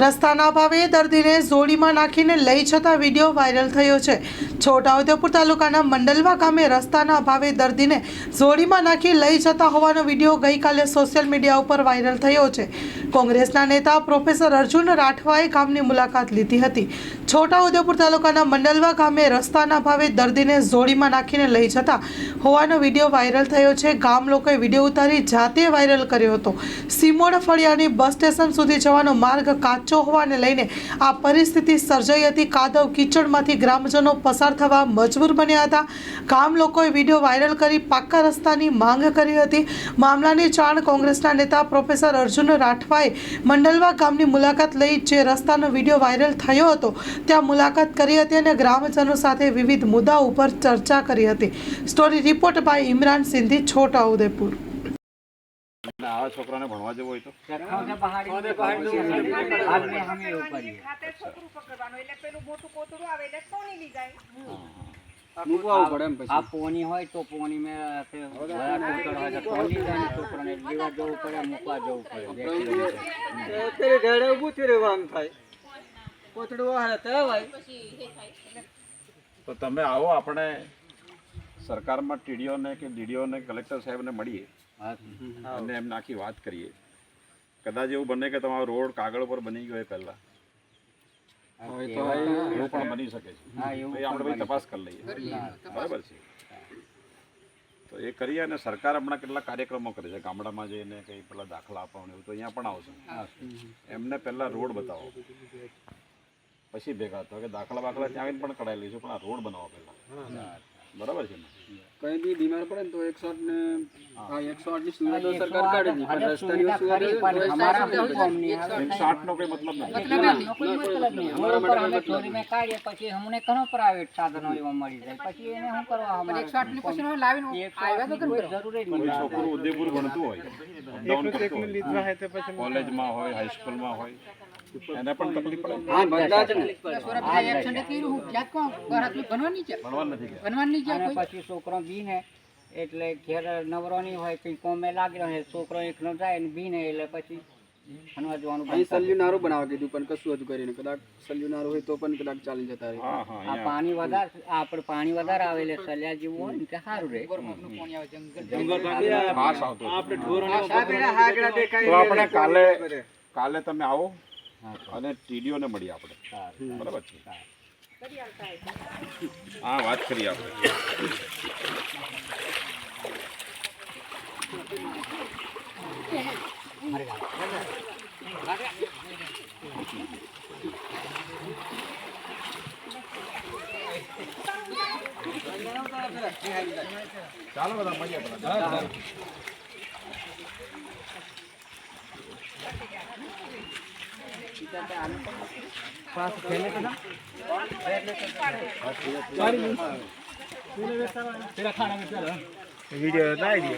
રસ્તાના અભાવે દર્દીને જોડીમાં નાખીને લઈ જતા વિડીયો વાયરલ થયો છે। છોટાઉદેપુર તાલુકાના મંડલવા ગામે રસ્તાના અભાવે દર્દીને જોડીમાં નાખી લઈ જતા હોવાનો વિડીયો ગઈકાલે સોશિયલ મીડિયા ઉપર વાયરલ થયો છે। કોંગ્રેસના નેતા પ્રોફેસર અર્જુન રાઠવાએ ગામની મુલાકાત લીધી હતી। છોટાઉદેપુર તાલુકાના મંડલવા ગામે રસ્તાના અભાવે દર્દીને જોડીમાં નાખીને લઈ જતા હોવાનો વિડીયો વાયરલ થયો છે। ગામ લોકોએ વિડીયો ઉતારી જાતે વાયરલ કર્યો હતો। સિમોડ ફળિયાની બસ સ્ટેશન સુધી જવાનો માર્ગ કાચો હોવાને લઈને આ પરિસ્થિતિ સર્જાઈ હતી। કાદવ કીચડમાંથી ગ્રામજનો પસાર થવા મજબૂર બન્યા હતા। ગામ લોકોએ વિડીયો વાયરલ કરી પાક્કા રસ્તાની માંગ કરી હતી। મામલાની જાણ કોંગ્રેસના નેતા પ્રોફેસર અર્જુન રાઠવાએ મંડલવા ગામની મુલાકાત લઈ જે રસ્તાનો વિડીયો વાયરલ થયો હતો ત્યાં મુલાકાત કરી હતી અને ગ્રામજનો સાથે વિવિધ મુદ્દા ઉપર ચર્ચા કરી હતી। Story report by Imran Sindhi, Chhotaudepur. આવા છોકરાને ભણવા જવું હોય તો આ પોની હોય તો પોની મેં પોની જાય છોકરાને લેવા જવું પડે, મૂકવા જવું પડે। ઘરે ઊભું થી રહેવાનું થાય, કોતડું તો તમે આવો, આપણે સરકારમાં ટીડીઓને કે ડીડીઓને કલેક્ટર સાહેબને મળીએ અને એમને આખી વાત કરીએ। કદાચ એવું બને કે તમારો રોડ કાગળ પર બની ગયો પહેલા એવું પણ બની શકે છે, આપણે ભાઈ તપાસ કરી લઈએ, બરાબર છે? તો એ કરીએ અને સરકાર હમણાં કેટલાક કાર્યક્રમો કરે છે ગામડામાં જઈને કંઈ પેલા દાખલા આપવાનું એવું, તો અહીંયા પણ આવશે। એમને પહેલા રોડ બતાવો પછી ભેગા થયો કે દાખલા બાખલા ત્યાં આવીને પણ કઢાઈ લઈશું, પણ આ રોડ બનાવો પહેલા, બરાબર છે ને? કઈ બી બીમાર પડે ને તો 108 ને આ 108 ની સુવિધા તો સરકાર કાઢી દી, પણ રસ્તાની સુવિધા અમારા કોઈ કોમ નહીં, 108 નો કોઈ મતલબ નથી। અમે ચોરી મેં કાઢીએ પછી અમને ઘણો પ્રાઇવેટ સાધનો એવા મળી જાય, પછી એને શું કરવા? 108 ની પછી લાવીને આવ્યા તો કોઈ જરૂર જ કોઈ નહીં। છોકરું ઉદયપુર ભણતું હોય, અપડાઉન કરતું હોય, કોલેજમાં હોય, હાઈસ્કૂલમાં હોય, એને પણ તકલીફ પડે। હા બદલા છે ને ભણવાનું નથી ગયા, પછી છોકરો બીને એટલે ઘેર નવરો નહીં હોય, કંઈ કોમે લાગી રહ્યો, છોકરો એકનો જાય ને બીને એટલે પછી ભણવા જવાનું। અહીં સલ્યુ નારું બનાવવા કીધું પણ કશું હતું કરીને, કદાચ સલ્યુ નારું હોય તો પણ કદાચ ચાલી જતા રહે। આ પાણી વધારે, આપણે પાણી વધારે આવે એટલે સલ્યા જેવું હોય ને કે સારું રહે। તો આપણે કાલે તમે આવો અને ટીડીઓને મળીએ આપણે, બરાબર છે? હા, વાત કરીએ આપણે। ચાલો બધા મળીએ। વિડિયો બતાવી દો।